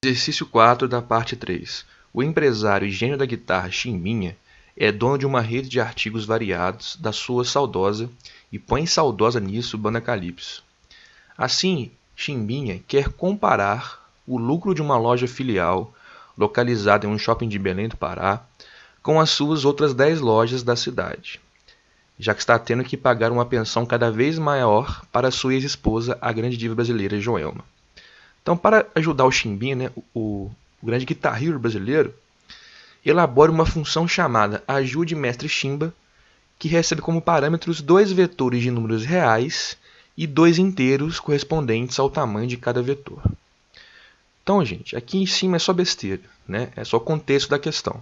Exercício 4 da parte 3. O empresário e gênio da guitarra Chimbinha é dono de uma rede de artigos variados da sua saudosa e põe saudosa nisso banda Calypso. Assim, Chimbinha quer comparar o lucro de uma loja filial localizada em um shopping de Belém do Pará com as suas outras 10 lojas da cidade, já que está tendo que pagar uma pensão cada vez maior para sua ex-esposa, a grande diva brasileira Joelma. Então, para ajudar o Chimbinha, né, o grande guitarrista brasileiro, elabora uma função chamada Ajude Mestre Chimba, que recebe como parâmetros 2 vetores de números reais e 2 inteiros correspondentes ao tamanho de cada vetor. Então, gente, aqui em cima é só besteira, né? É só o contexto da questão.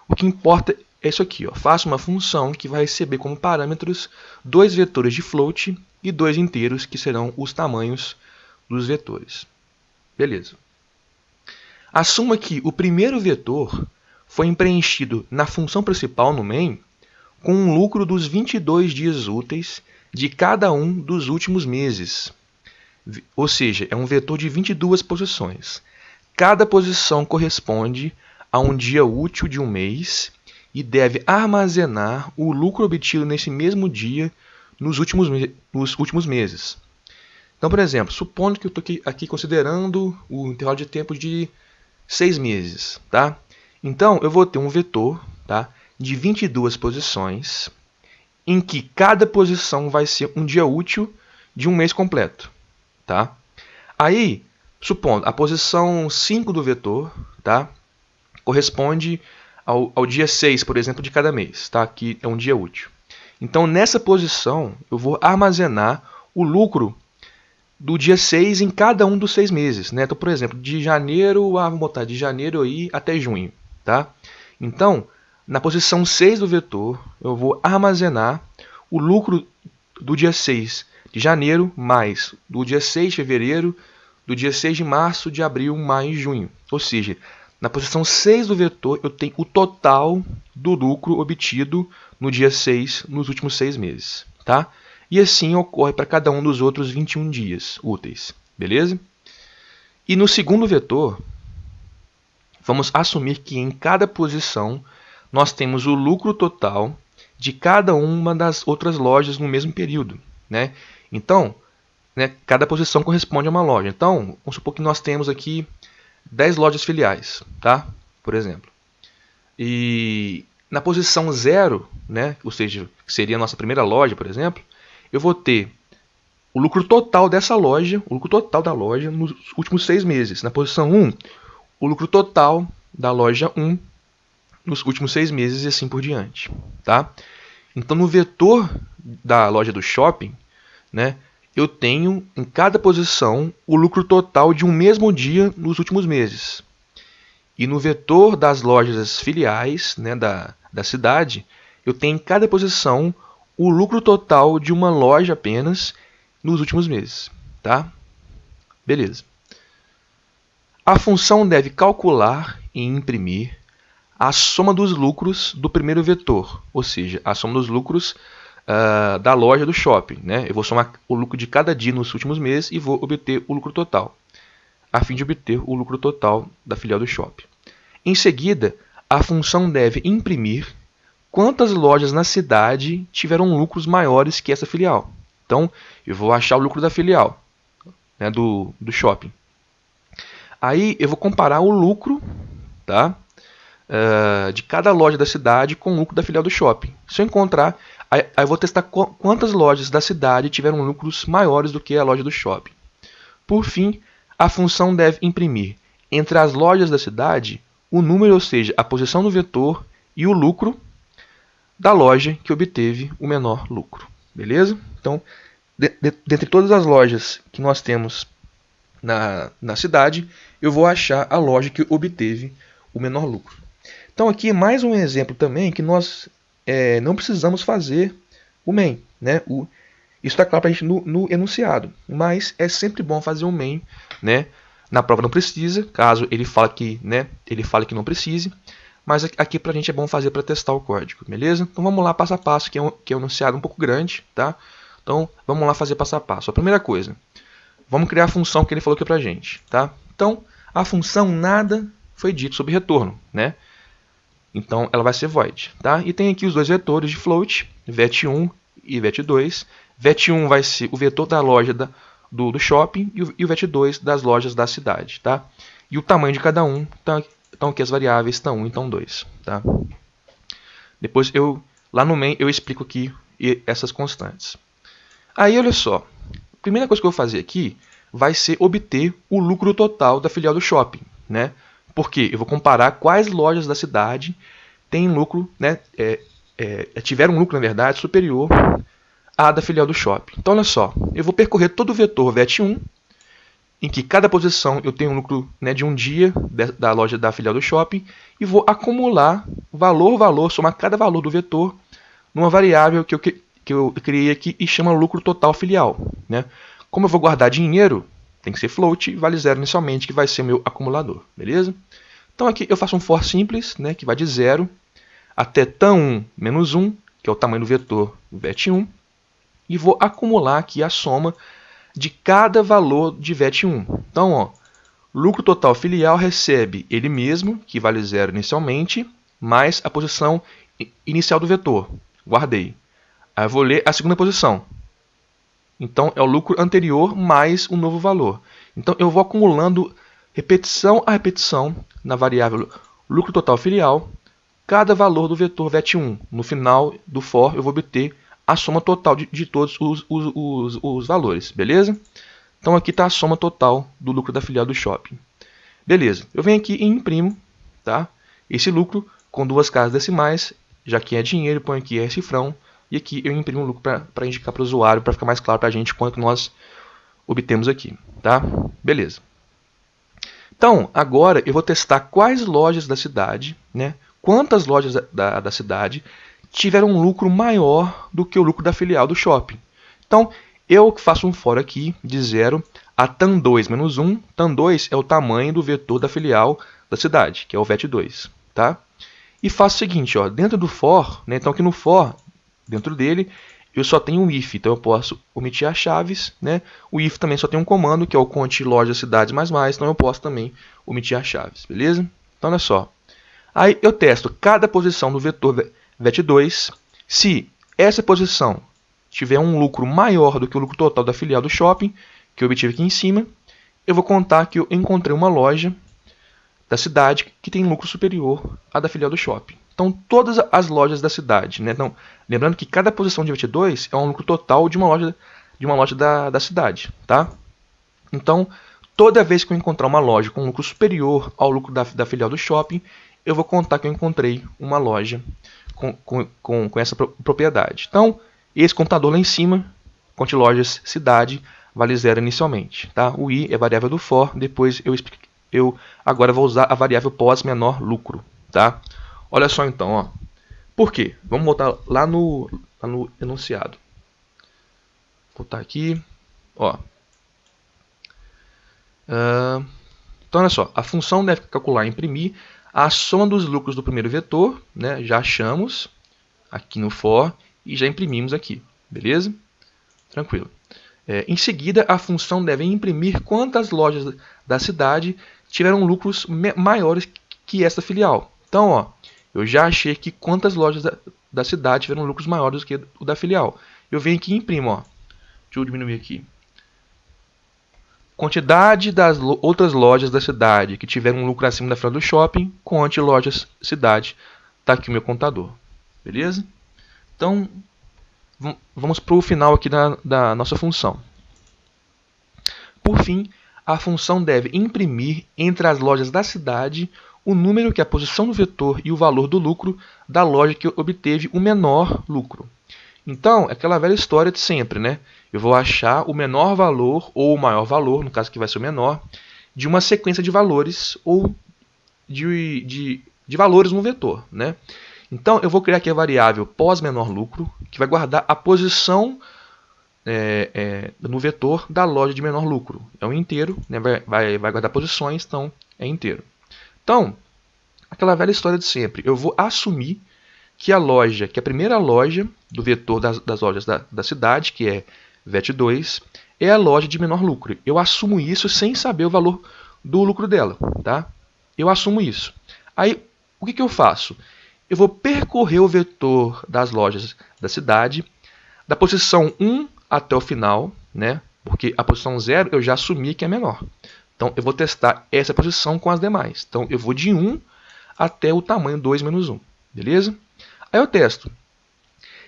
O que importa é isso aqui, ó. Faça uma função que vai receber como parâmetros 2 vetores de float e 2 inteiros, que serão os tamanhos dos vetores. Beleza. Assuma que o primeiro vetor foi preenchido na função principal no main com um lucro dos 22 dias úteis de cada um dos últimos meses. Ou seja, é um vetor de 22 posições. Cada posição corresponde a um dia útil de um mês e deve armazenar o lucro obtido nesse mesmo dia nos últimos meses. Então, por exemplo, supondo que eu estou aqui considerando o intervalo de tempo de 6 meses. Tá? Então, eu vou ter um vetor, tá, de 22 posições, em que cada posição vai ser um dia útil de um mês completo. Tá? Aí, supondo, a posição 5 do vetor, tá, corresponde ao dia 6, por exemplo, de cada mês, tá, que é um dia útil. Então, nessa posição, eu vou armazenar o lucro do dia 6 em cada um dos 6 meses. Né? Então, por exemplo, de janeiro, vamos botar de janeiro aí até junho. Tá? Então, na posição 6 do vetor, eu vou armazenar o lucro do dia 6 de janeiro, mais do dia 6 de fevereiro, do dia 6 de março, de abril, maio e junho. Ou seja, na posição 6 do vetor, eu tenho o total do lucro obtido no dia 6, nos últimos 6 meses. Tá? E assim ocorre para cada um dos outros 21 dias úteis. Beleza? E no segundo vetor, vamos assumir que em cada posição nós temos o lucro total de cada uma das outras lojas no mesmo período. Né? Então, né, cada posição corresponde a uma loja. Então, vamos supor que nós temos aqui 10 lojas filiais, tá? Por exemplo. E na posição 0, né, ou seja, que seria a nossa primeira loja, por exemplo, eu vou ter o lucro total dessa loja, o lucro total da loja nos últimos 6 meses. Na posição 1, o lucro total da loja 1 nos últimos 6 meses e assim por diante. Tá? Então, no vetor da loja do shopping, né, eu tenho em cada posição o lucro total de um mesmo dia nos últimos meses. E no vetor das lojas filiais, né, da cidade, eu tenho em cada posição o lucro total de uma loja apenas nos últimos meses. Tá? Beleza. A função deve calcular e imprimir a soma dos lucros do primeiro vetor, ou seja, a soma dos lucros da loja do shopping. Né? Eu vou somar o lucro de cada dia nos últimos meses e vou obter o lucro total, a fim de obter o lucro total da filial do shopping. Em seguida, a função deve imprimir quantas lojas na cidade tiveram lucros maiores que essa filial. Então, eu vou achar o lucro da filial, né, do shopping. Aí, eu vou comparar o lucro, tá, de cada loja da cidade com o lucro da filial do shopping. Se eu encontrar, aí eu vou testar quantas lojas da cidade tiveram lucros maiores do que a loja do shopping. Por fim, a função deve imprimir entre as lojas da cidade o número, ou seja, a posição do vetor e o lucro da loja que obteve o menor lucro. Beleza? Então, dentre todas as lojas que nós temos na cidade, eu vou achar a loja que obteve o menor lucro. Então, aqui é mais um exemplo também que nós não precisamos fazer o main. Né? Isso está claro para a gente no enunciado, mas é sempre bom fazer o main. Né? Na prova não precisa, caso ele fale que não precise. Mas aqui para a gente é bom fazer para testar o código, beleza? Então vamos lá passo a passo, que é um enunciado um pouco grande, tá? Então vamos lá fazer passo a passo. A primeira coisa, vamos criar a função que ele falou aqui para a gente, tá? Então A função nada foi dito sobre retorno, né? Então ela vai ser void, tá? E tem aqui os dois vetores de float, vet1 e vet2. Vet1 vai ser o vetor da loja do shopping e o vet2 das lojas da cidade, tá? E o tamanho de cada um, tá? Então aqui as variáveis estão 1 e estão 2, tá? Depois lá no main eu explico aqui essas constantes. Aí olha só, a primeira coisa que eu vou fazer aqui vai ser obter o lucro total da filial do shopping, né? Porque eu vou comparar quais lojas da cidade têm lucro, né? Tiveram um lucro, na verdade, superior à da filial do shopping. Então olha só, eu vou percorrer todo o vetor vet1, em que cada posição eu tenho um lucro, né, de um dia da loja da filial do shopping, e vou acumular valor, somar cada valor do vetor numa variável que eu criei aqui e chama lucro total filial, né? Como eu vou guardar dinheiro, tem que ser float, vale 0 inicialmente, que vai ser meu acumulador, beleza? Então aqui eu faço um for simples, né, que vai de 0 até tan1 menos 1, que é o tamanho do vetor vet1, e vou acumular aqui a soma de cada valor de vet1. Então, ó, lucro total filial recebe ele mesmo, que vale 0 inicialmente, mais a posição inicial do vetor. Guardei. Aí eu vou ler a segunda posição. Então, é o lucro anterior mais um novo valor. Então, eu vou acumulando repetição a repetição na variável lucro total filial, cada valor do vetor vet1. No final do for, eu vou obter a soma total de todos os valores, beleza? Então, aqui está a soma total do lucro da filial do shopping. Beleza, eu venho aqui e imprimo, tá? Esse lucro com duas casas decimais, já que é dinheiro, eu ponho aqui é cifrão, e aqui eu imprimo o lucro para indicar para o usuário, para ficar mais claro para a gente quanto nós obtemos aqui, tá? Beleza. Então, agora eu vou testar quais lojas da cidade, né? Quantas lojas da cidade tiveram um lucro maior do que o lucro da filial do shopping. Então, eu faço um for aqui de 0 a tan2 menos 1. Tan2 é o tamanho do vetor da filial da cidade, que é o vet2, tá? E faço o seguinte, ó, dentro do for, né, então aqui no for, dentro dele, eu só tenho um if, então eu posso omitir as chaves, né? O if também só tem um comando, que é o conte loja cidades mais, então eu posso também omitir as chaves, beleza? Então olha só. Aí eu testo cada posição do vetor vet2. Se essa posição tiver um lucro maior do que o lucro total da filial do shopping, que eu obtive aqui em cima, eu vou contar que eu encontrei uma loja da cidade que tem lucro superior à da filial do shopping. Então, todas as lojas da cidade, né? Então, lembrando que cada posição de vet2 é um lucro total de uma loja da cidade, tá? Então, toda vez que eu encontrar uma loja com lucro superior ao lucro da filial do shopping, eu vou contar que eu encontrei uma loja com essa propriedade. Então, esse computador lá em cima, conte lojas cidade, vale 0 inicialmente. Tá? O i é variável do for, depois eu agora vou usar a variável pós menor lucro. Tá? Olha só então, ó. Por quê? Vamos voltar lá no enunciado. Vou voltar aqui. Ó. Então, olha só. A função deve calcular e imprimir a soma dos lucros do primeiro vetor, né? Já achamos aqui no for e já imprimimos aqui, beleza? Tranquilo. Em seguida, a função deve imprimir quantas lojas da cidade tiveram lucros maiores que essa filial. Então, ó, eu já achei aqui quantas lojas da cidade tiveram lucros maiores do que o da filial. Eu venho aqui e imprimo, ó. Deixa eu diminuir aqui. Quantidade das outras lojas da cidade que tiveram um lucro acima da filial do shopping, conte lojas cidade. Está aqui o meu contador. Beleza? Então, vamos para o final aqui da nossa função. Por fim, a função deve imprimir entre as lojas da cidade o número que é a posição do vetor e o valor do lucro da loja que obteve o menor lucro. Então, é aquela velha história de sempre, né? Eu vou achar o menor valor ou o maior valor, no caso que vai ser o menor, de uma sequência de valores ou de valores no vetor, né? Então, eu vou criar aqui a variável pós-menor lucro, que vai guardar a posição no vetor da loja de menor lucro. É um inteiro, né? vai guardar posições, então é inteiro. Então, aquela velha história de sempre. Eu vou assumir que a primeira loja do vetor das lojas da cidade, que é vet2, é a loja de menor lucro. Eu assumo isso sem saber o valor do lucro dela, tá? Eu assumo isso. Aí, o que eu faço? Eu vou percorrer o vetor das lojas da cidade, da posição 1 até o final, né? Porque a posição 0 eu já assumi que é menor. Então, eu vou testar essa posição com as demais. Então, eu vou de 1 até o tamanho 2 menos 1, beleza? Aí eu testo.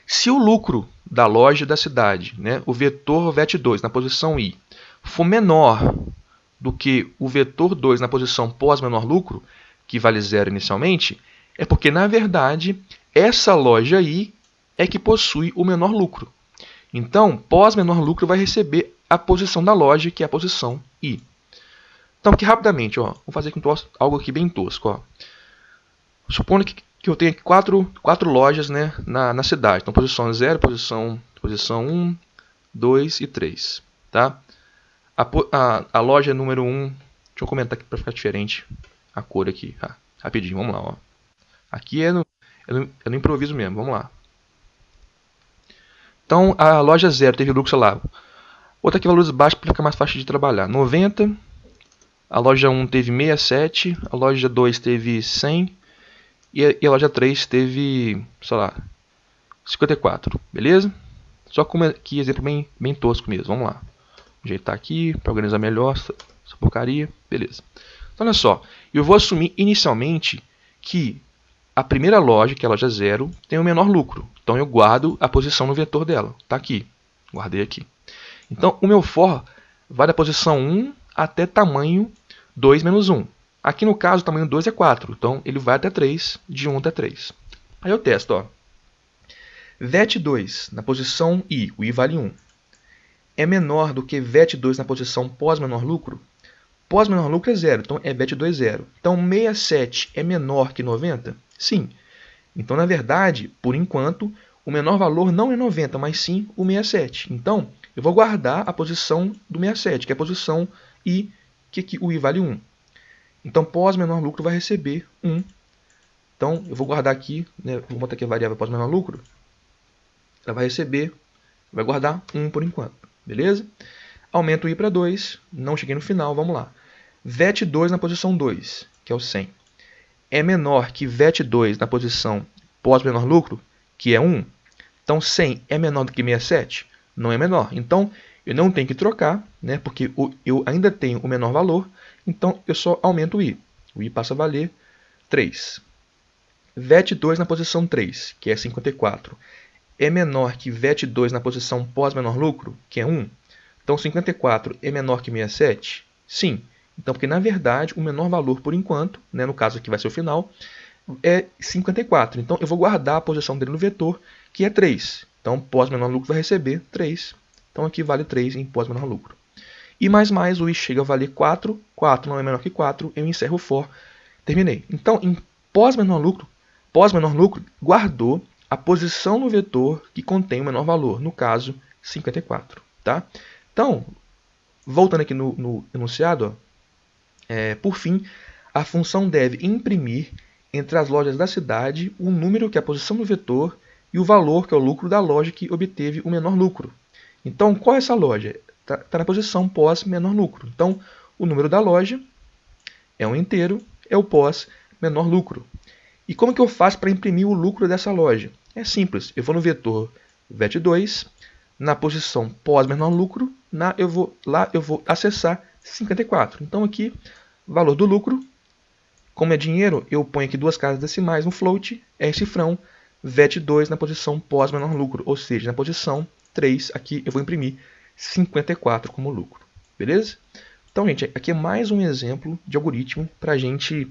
Se o lucro da loja da cidade, né, o vetor VET2 na posição I, for menor do que o vetor 2 na posição pós-menor lucro, que vale 0 inicialmente, é porque, na verdade, essa loja I é que possui o menor lucro. Então, pós-menor lucro vai receber a posição da loja, que é a posição I. Então, aqui rapidamente, ó, vou fazer algo aqui bem tosco. Ó. Supondo que eu tenho aqui quatro lojas, né, na cidade. Então, posição 0, posição 1, 2 e 3. Tá? A loja número 1, deixa eu comentar aqui para ficar diferente a cor aqui. Rapidinho, vamos lá. Ó. Aqui é no improviso mesmo, vamos lá. Então, a loja 0 teve lucro, sei lá. Outra aqui, valores baixos para ficar mais fácil de trabalhar. 90. A loja 1 teve 67. A loja 2 teve 100. E a loja 3 teve, sei lá, 54. Beleza? Só como aqui, exemplo bem tosco mesmo. Vamos lá. Ajeitar aqui para organizar melhor essa porcaria. Beleza. Então, olha só. Eu vou assumir inicialmente que a primeira loja, que é a loja 0, tem o menor lucro. Então, eu guardo a posição no vetor dela. Está aqui. Guardei aqui. Então, o meu for vai da posição 1 até tamanho 2 menos 1. Aqui, no caso, o tamanho 2 é 4. Então, ele vai até 3, de 1 até 3. Aí eu testo. Ó. VET2 na posição I, o I vale 1, é menor do que VET2 na posição pós-menor lucro? Pós-menor lucro é 0, então é VET2 0. Então, 67 é menor que 90? Sim. Então, na verdade, por enquanto, o menor valor não é 90, mas sim o 67. Então, eu vou guardar a posição do 67, que é a posição I, que aqui o I vale 1. Então, pós-menor lucro vai receber 1. Então, eu vou guardar aqui, né, vou botar aqui a variável pós-menor lucro. Ela vai receber, vai guardar 1 por enquanto. Beleza? Aumento o I para 2, não cheguei no final, vamos lá. VET2 na posição 2, que é o 100, é menor que VET2 na posição pós-menor lucro, que é 1. Então, 100 é menor do que 67? Não é menor. Então, eu não tenho que trocar, né, porque eu ainda tenho o menor valor, então eu só aumento o I. O I passa a valer 3. VET2 na posição 3, que é 54, é menor que VET2 na posição pós-menor lucro, que é 1. Então, 54 é menor que 67? Sim. Então, porque, na verdade, o menor valor, por enquanto, né, no caso aqui vai ser o final, é 54. Então, eu vou guardar a posição dele no vetor, que é 3. Então, pós-menor lucro vai receber 3. Então, aqui vale 3 em pós-menor lucro. E mais, o I chega a valer 4. 4 não é menor que 4. Eu encerro o for. Terminei. Então, em pós-menor lucro, guardou a posição no vetor que contém o menor valor. No caso, 54. Tá? Então, voltando aqui no enunciado, ó, por fim, a função deve imprimir entre as lojas da cidade o número, que é a posição do vetor, e o valor, que é o lucro da loja que obteve o menor lucro. Então, qual é essa loja? Está na posição pós-menor lucro. Então, o número da loja é um inteiro, é o pós-menor lucro. E como que eu faço para imprimir o lucro dessa loja? É simples. Eu vou no vetor VET2, na posição pós-menor lucro, eu vou acessar 54. Então, aqui, valor do lucro. Como é dinheiro, eu ponho aqui duas casas decimais no float, R cifrão, VET2 na posição pós-menor lucro, ou seja, na posição 3, aqui eu vou imprimir 54 como lucro. Beleza? Então, gente, aqui é mais um exemplo de algoritmo para a gente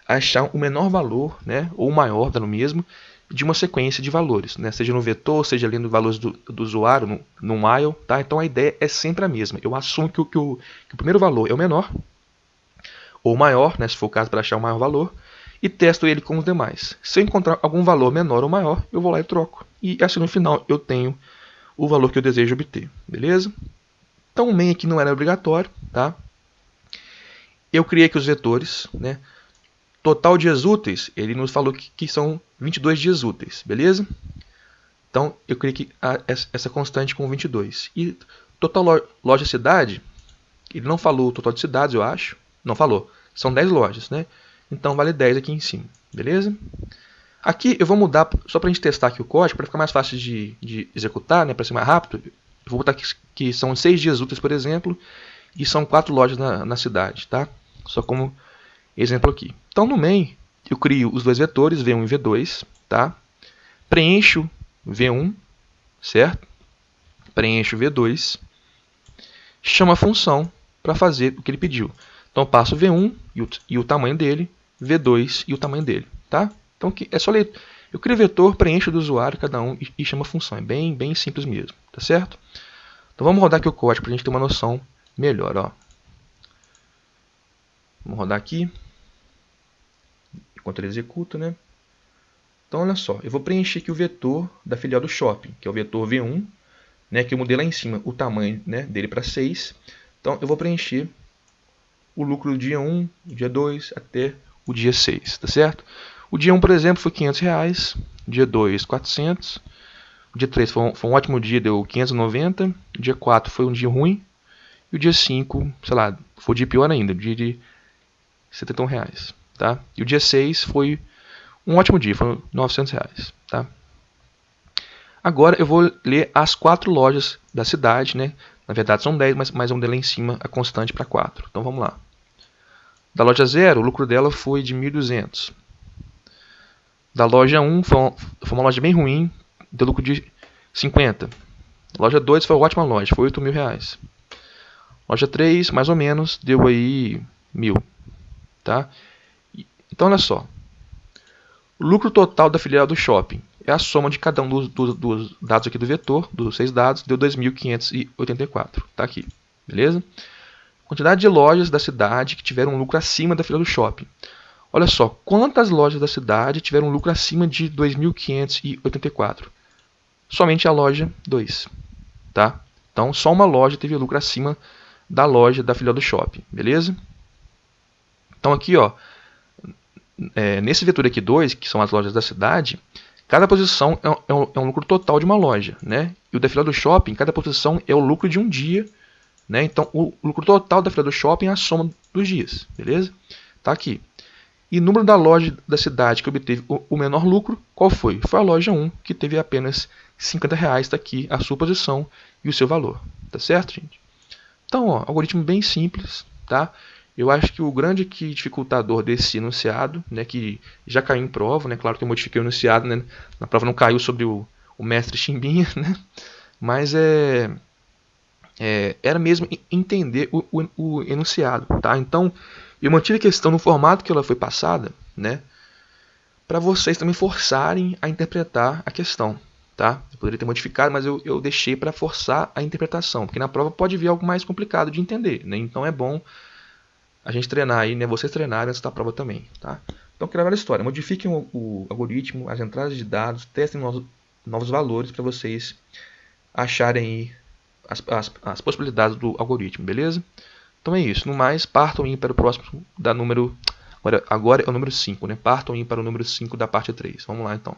achar o menor valor, né, ou o maior, dando mesmo, de uma sequência de valores, né, seja no vetor, seja lendo valores do usuário, no while. Tá? Então, a ideia é sempre a mesma. Eu assumo que o primeiro valor é o menor, ou maior, né, se for o caso para achar o maior valor, e testo ele com os demais. Se eu encontrar algum valor menor ou maior, eu vou lá e troco. E assim no final eu tenho o valor que eu desejo obter. Beleza? Então o main aqui não era obrigatório. Tá? Eu criei aqui os vetores. Né? Total de dias úteis, ele nos falou que são 22 dias úteis. Beleza? Então eu criei aqui essa constante com 22. E total loja cidade, ele não falou o total de cidades, eu acho. Não falou. São 10 lojas, né? Então vale 10 aqui em cima, beleza? Aqui eu vou mudar, só para a gente testar aqui o código, para ficar mais fácil de executar, né, para ser mais rápido. Eu vou botar aqui que são 6 dias úteis, por exemplo, e são 4 lojas na cidade, tá? Só como exemplo aqui. Então no main eu crio os dois vetores, V1 e V2, tá? Preencho V1, certo? Preencho V2, chamo a função para fazer o que ele pediu. Então eu passo V1 e o tamanho dele, V2 e o tamanho dele, tá? Então é só ler. Eu crio vetor, preencho do usuário cada um e chamo a função. É bem simples mesmo, tá certo? Então vamos rodar aqui o código para a gente ter uma noção melhor, ó. Vamos rodar aqui. Enquanto ele executa, né? Então olha só, eu vou preencher aqui o vetor da filial do shopping, que é o vetor V1, né, que eu mudei lá em cima o tamanho, né, dele para 6. Então eu vou preencher o lucro do dia 1, dia 2 até o dia 6, tá certo? O dia 1, por exemplo, foi R$500, dia 2, 400, o dia 3 foi um ótimo dia, deu 590, o dia 4 foi um dia ruim, e o dia 5, sei lá, foi o dia pior ainda, o dia de R$71, tá? E o dia 6 foi um ótimo dia, foi R$900, tá? Agora eu vou ler as 4 lojas da cidade, né? Na verdade são 10, mas vamos ler lá em cima a constante para 4. Então vamos lá. Da loja 0, o lucro dela foi de 1.200. Da loja 1 foi uma loja bem ruim, deu lucro de 50. Loja 2 foi uma ótima loja, foi R$8.000. Loja 3, mais ou menos, deu aí 1.000. Tá? Então olha só. O lucro total da filial do shopping é a soma de cada um dos dados aqui do vetor, dos 6 dados, deu 2.584. Tá aqui, beleza? Quantidade de lojas da cidade que tiveram um lucro acima da filial do shopping. Olha só, quantas lojas da cidade tiveram um lucro acima de 2.584? Somente a loja 2. Tá? Então, só uma loja teve lucro acima da loja da filial do shopping, beleza? Então aqui, ó, nesse vetor aqui 2, que são as lojas da cidade, cada posição é um lucro total de uma loja, né? E o da filial do shopping, cada posição é o lucro de um dia, né? Então o lucro total da filial do shopping é a soma dos dias, beleza? Tá aqui. E o número da loja da cidade que obteve o menor lucro, qual foi? Foi a loja 1, que teve apenas R$50, está aqui a sua posição e o seu valor, tá certo, gente? Então, ó, algoritmo bem simples, tá? Eu acho que o grande dificultador desse enunciado, né, que já caiu em prova, né, claro que eu modifiquei o enunciado, né, na prova não caiu sobre o mestre Chimbinha, né, mas era mesmo entender o enunciado, tá? Então, eu mantive a questão no formato que ela foi passada, né, para vocês também forçarem a interpretar a questão, tá? Eu poderia ter modificado, mas eu deixei para forçar a interpretação, porque na prova pode vir algo mais complicado de entender, né? Então é bom a gente treinar aí, né? Vocês treinarem antes da prova também, tá? Então, aquela velha história. Modifiquem o algoritmo, as entradas de dados, testem novos valores para vocês acharem aí as possibilidades do algoritmo, beleza? Então é isso. No mais, partam aí para o próximo da número... Agora é o número 5, né? Partam aí para o número 5 da parte 3. Vamos lá, então.